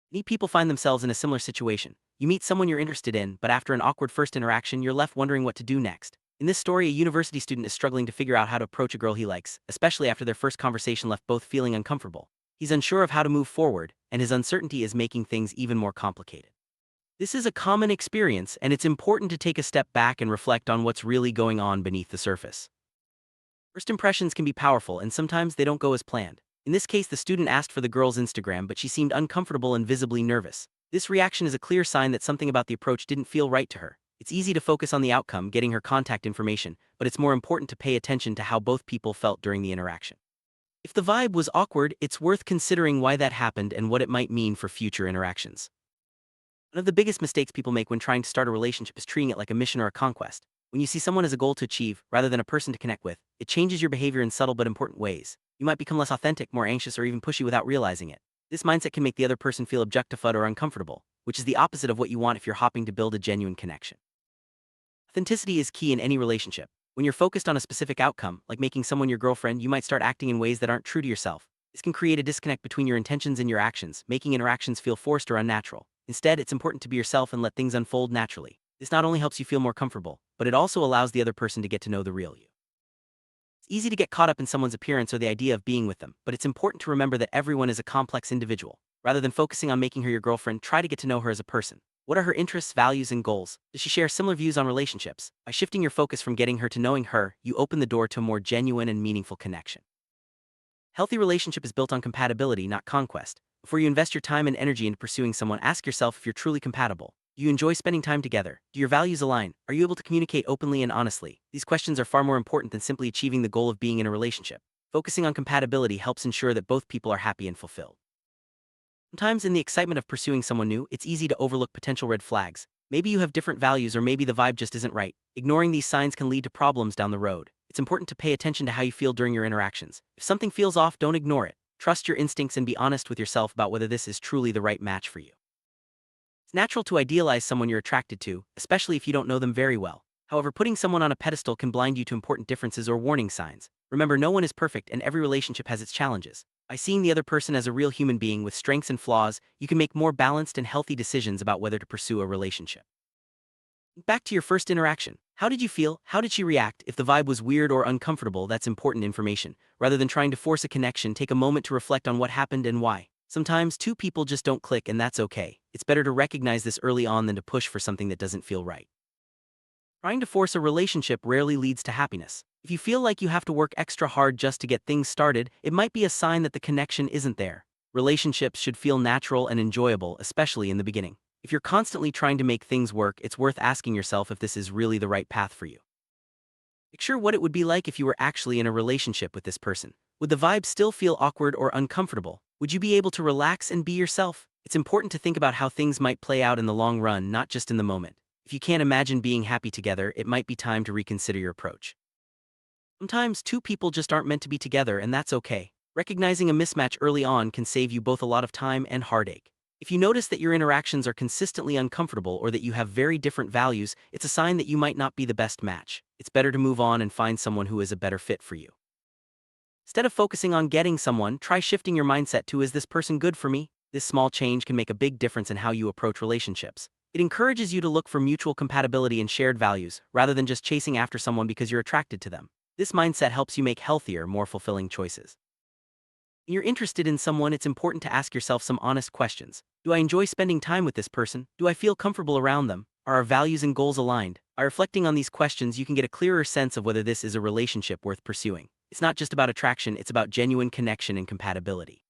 Many people find themselves in a similar situation. You meet someone you're interested in, but after an awkward first interaction, you're left wondering what to do next. In this story, a university student is struggling to figure out how to approach a girl he likes, especially after their first conversation left both feeling uncomfortable. He's unsure of how to move forward, and his uncertainty is making things even more complicated. This is a common experience, and it's important to take a step back and reflect on what's really going on beneath the surface. First impressions can be powerful, and sometimes they don't go as planned. In this case, the student asked for the girl's Instagram, but she seemed uncomfortable and visibly nervous. This reaction is a clear sign that something about the approach didn't feel right to her. It's easy to focus on the outcome, getting her contact information, but it's more important to pay attention to how both people felt during the interaction. If the vibe was awkward, it's worth considering why that happened and what it might mean for future interactions. One of the biggest mistakes people make when trying to start a relationship is treating it like a mission or a conquest. When you see someone as a goal to achieve, rather than a person to connect with, it changes your behavior in subtle but important ways. You might become less authentic, more anxious, or even pushy without realizing it. This mindset can make the other person feel objectified or uncomfortable, which is the opposite of what you want if you're hoping to build a genuine connection. Authenticity is key in any relationship. When you're focused on a specific outcome, like making someone your girlfriend, you might start acting in ways that aren't true to yourself. This can create a disconnect between your intentions and your actions, making interactions feel forced or unnatural. Instead, it's important to be yourself and let things unfold naturally. This not only helps you feel more comfortable, but it also allows the other person to get to know the real you. It's easy to get caught up in someone's appearance or the idea of being with them, but it's important to remember that everyone is a complex individual. Rather than focusing on making her your girlfriend, try to get to know her as a person. What are her interests, values, and goals? Does she share similar views on relationships? By shifting your focus from getting her to knowing her, you open the door to a more genuine and meaningful connection. Healthy relationship is built on compatibility, not conquest. Before you invest your time and energy into pursuing someone, ask yourself if you're truly compatible. Do you enjoy spending time together? Do your values align? Are you able to communicate openly and honestly? These questions are far more important than simply achieving the goal of being in a relationship. Focusing on compatibility helps ensure that both people are happy and fulfilled. Sometimes in the excitement of pursuing someone new, it's easy to overlook potential red flags. Maybe you have different values, or maybe the vibe just isn't right. Ignoring these signs can lead to problems down the road. It's important to pay attention to how you feel during your interactions. If something feels off, don't ignore it. Trust your instincts and be honest with yourself about whether this is truly the right match for you. It's natural to idealize someone you're attracted to, especially if you don't know them very well. However, putting someone on a pedestal can blind you to important differences or warning signs. Remember, no one is perfect and every relationship has its challenges. By seeing the other person as a real human being with strengths and flaws, you can make more balanced and healthy decisions about whether to pursue a relationship. Back to your first interaction. How did you feel? How did she react? If the vibe was weird or uncomfortable, that's important information. Rather than trying to force a connection, take a moment to reflect on what happened and why. Sometimes two people just don't click, and that's okay. It's better to recognize this early on than to push for something that doesn't feel right. Trying to force a relationship rarely leads to happiness. If you feel like you have to work extra hard just to get things started, it might be a sign that the connection isn't there. Relationships should feel natural and enjoyable, especially in the beginning. If you're constantly trying to make things work, it's worth asking yourself if this is really the right path for you. Picture what it would be like if you were actually in a relationship with this person. Would the vibe still feel awkward or uncomfortable? Would you be able to relax and be yourself? It's important to think about how things might play out in the long run, not just in the moment. If you can't imagine being happy together, it might be time to reconsider your approach. Sometimes two people just aren't meant to be together, and that's okay. Recognizing a mismatch early on can save you both a lot of time and heartache. If you notice that your interactions are consistently uncomfortable or that you have very different values, it's a sign that you might not be the best match. It's better to move on and find someone who is a better fit for you. Instead of focusing on getting someone, try shifting your mindset to, is this person good for me? This small change can make a big difference in how you approach relationships. It encourages you to look for mutual compatibility and shared values, rather than just chasing after someone because you're attracted to them. This mindset helps you make healthier, more fulfilling choices. When you're interested in someone, it's important to ask yourself some honest questions. Do I enjoy spending time with this person? Do I feel comfortable around them? Are our values and goals aligned? By reflecting on these questions, you can get a clearer sense of whether this is a relationship worth pursuing. It's not just about attraction, it's about genuine connection and compatibility.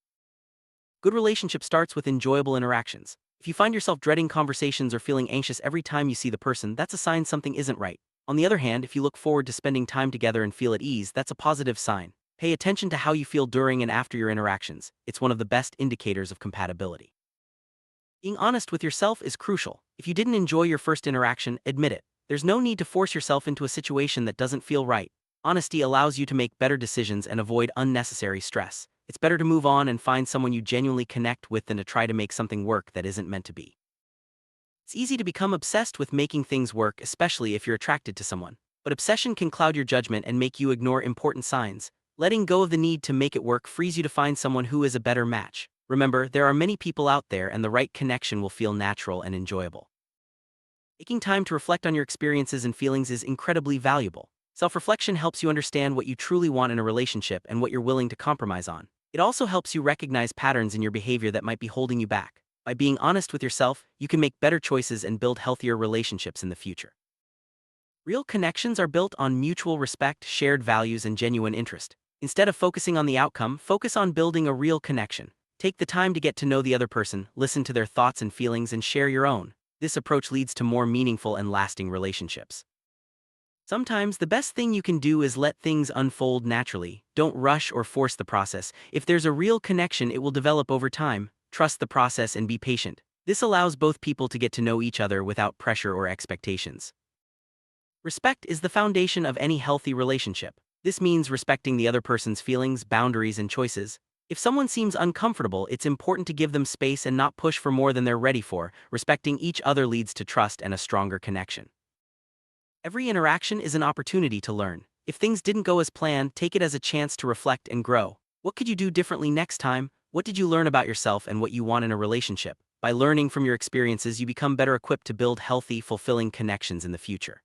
Good relationship starts with enjoyable interactions. If you find yourself dreading conversations or feeling anxious every time you see the person, that's a sign something isn't right. On the other hand, if you look forward to spending time together and feel at ease, that's a positive sign. Pay attention to how you feel during and after your interactions. It's one of the best indicators of compatibility. Being honest with yourself is crucial. If you didn't enjoy your first interaction, admit it. There's no need to force yourself into a situation that doesn't feel right. Honesty allows you to make better decisions and avoid unnecessary stress. It's better to move on and find someone you genuinely connect with than to try to make something work that isn't meant to be. It's easy to become obsessed with making things work, especially if you're attracted to someone. But obsession can cloud your judgment and make you ignore important signs. Letting go of the need to make it work frees you to find someone who is a better match. Remember, there are many people out there and the right connection will feel natural and enjoyable. Taking time to reflect on your experiences and feelings is incredibly valuable. Self-reflection helps you understand what you truly want in a relationship and what you're willing to compromise on. It also helps you recognize patterns in your behavior that might be holding you back. By being honest with yourself, you can make better choices and build healthier relationships in the future. Real connections are built on mutual respect, shared values, and genuine interest. Instead of focusing on the outcome, focus on building a real connection. Take the time to get to know the other person, listen to their thoughts and feelings, and share your own. This approach leads to more meaningful and lasting relationships. Sometimes the best thing you can do is let things unfold naturally. Don't rush or force the process. If there's a real connection, it will develop over time. Trust the process and be patient. This allows both people to get to know each other without pressure or expectations. Respect is the foundation of any healthy relationship. This means respecting the other person's feelings, boundaries, and choices. If someone seems uncomfortable, it's important to give them space and not push for more than they're ready for. Respecting each other leads to trust and a stronger connection. Every interaction is an opportunity to learn. If things didn't go as planned, take it as a chance to reflect and grow. What could you do differently next time? What did you learn about yourself and what you want in a relationship? By learning from your experiences, you become better equipped to build healthy, fulfilling connections in the future.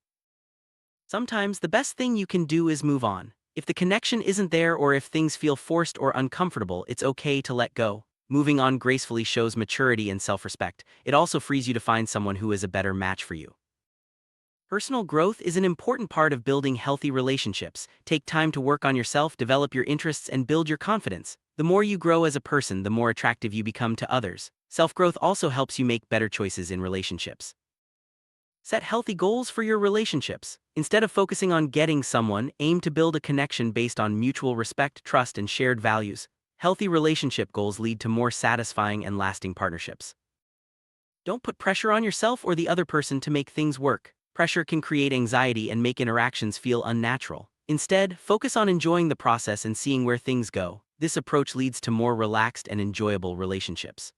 Sometimes the best thing you can do is move on. If the connection isn't there or if things feel forced or uncomfortable, it's okay to let go. Moving on gracefully shows maturity and self-respect. It also frees you to find someone who is a better match for you. Personal growth is an important part of building healthy relationships. Take time to work on yourself, develop your interests, and build your confidence. The more you grow as a person, the more attractive you become to others. Self-growth also helps you make better choices in relationships. Set healthy goals for your relationships. Instead of focusing on getting someone, aim to build a connection based on mutual respect, trust, and shared values. Healthy relationship goals lead to more satisfying and lasting partnerships. Don't put pressure on yourself or the other person to make things work. Pressure can create anxiety and make interactions feel unnatural. Instead, focus on enjoying the process and seeing where things go. This approach leads to more relaxed and enjoyable relationships.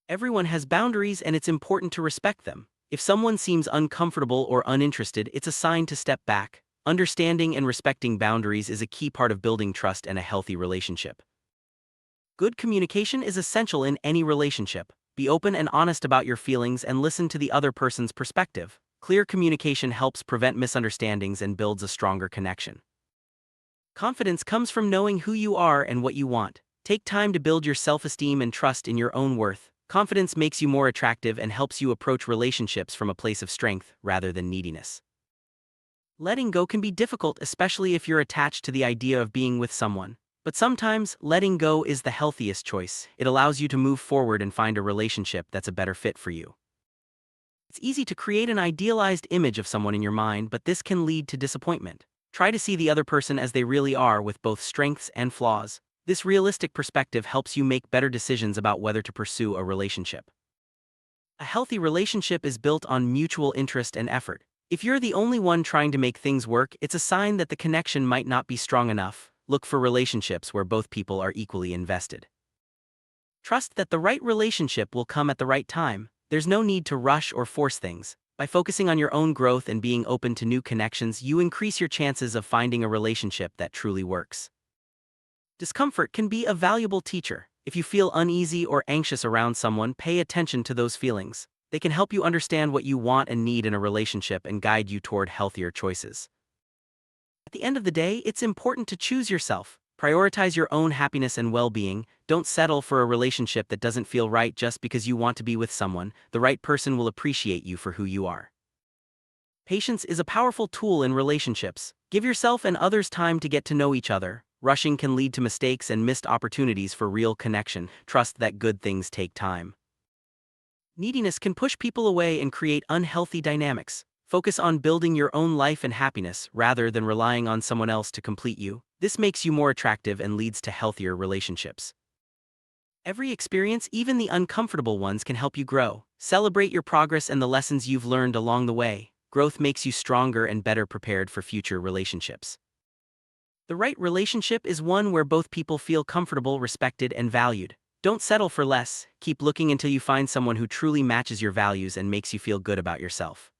Everyone has boundaries and it's important to respect them. If someone seems uncomfortable or uninterested, it's a sign to step back. Understanding and respecting boundaries is a key part of building trust and a healthy relationship. Good communication is essential in any relationship. Be open and honest about your feelings and listen to the other person's perspective. Clear communication helps prevent misunderstandings and builds a stronger connection. Confidence comes from knowing who you are and what you want. Take time to build your self-esteem and trust in your own worth. Confidence makes you more attractive and helps you approach relationships from a place of strength rather than neediness. Letting go can be difficult, especially if you're attached to the idea of being with someone. But sometimes, letting go is the healthiest choice. It allows you to move forward and find a relationship that's a better fit for you. It's easy to create an idealized image of someone in your mind, but this can lead to disappointment. Try to see the other person as they really are, with both strengths and flaws. This realistic perspective helps you make better decisions about whether to pursue a relationship. A healthy relationship is built on mutual interest and effort. If you're the only one trying to make things work, it's a sign that the connection might not be strong enough. Look for relationships where both people are equally invested. Trust that the right relationship will come at the right time. There's no need to rush or force things. By focusing on your own growth and being open to new connections, you increase your chances of finding a relationship that truly works. Discomfort can be a valuable teacher. If you feel uneasy or anxious around someone, pay attention to those feelings. They can help you understand what you want and need in a relationship and guide you toward healthier choices. At the end of the day, it's important to choose yourself. Prioritize your own happiness and well-being. Don't settle for a relationship that doesn't feel right just because you want to be with someone. The right person will appreciate you for who you are. Patience is a powerful tool in relationships. Give yourself and others time to get to know each other. Rushing can lead to mistakes and missed opportunities for real connection. Trust that good things take time. Neediness can push people away and create unhealthy dynamics. Focus on building your own life and happiness rather than relying on someone else to complete you. This makes you more attractive and leads to healthier relationships. Every experience, even the uncomfortable ones, can help you grow. Celebrate your progress and the lessons you've learned along the way. Growth makes you stronger and better prepared for future relationships. The right relationship is one where both people feel comfortable, respected, and valued. Don't settle for less. Keep looking until you find someone who truly matches your values and makes you feel good about yourself.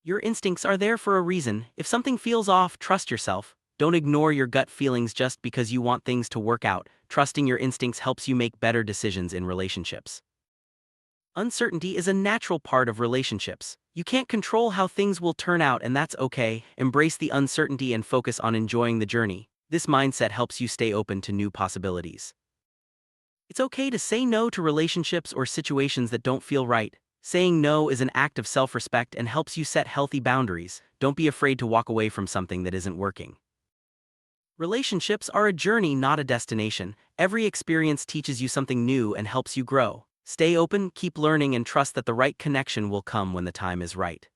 Your instincts are there for a reason. If something feels off, trust yourself. Don't ignore your gut feelings just because you want things to work out. trusting your instincts helps you make better decisions in relationships. Uncertainty is a natural part of relationships. You can't control how things will turn out, and that's okay. Embrace the uncertainty and focus on enjoying the journey. This mindset helps you stay open to new possibilities. It's okay to say no to relationships or situations that don't feel right. Saying no is an act of self-respect and helps you set healthy boundaries. Don't be afraid to walk away from something that isn't working. Relationships are a journey, not a destination. Every experience teaches you something new and helps you grow. Stay open, keep learning, and trust that the right connection will come when the time is right.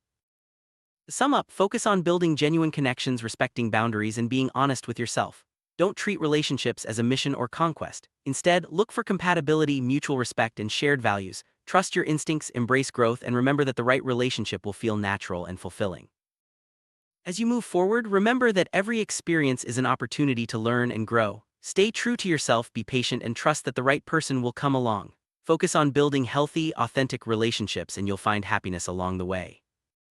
To sum up, focus on building genuine connections, respecting boundaries, and being honest with yourself. Don't treat relationships as a mission or conquest. Instead, look for compatibility, mutual respect, and shared values. Trust your instincts, embrace growth, and remember that the right relationship will feel natural and fulfilling. As you move forward, remember that every experience is an opportunity to learn and grow. Stay true to yourself, be patient, and trust that the right person will come along. Focus on building healthy, authentic relationships, and you'll find happiness along the way.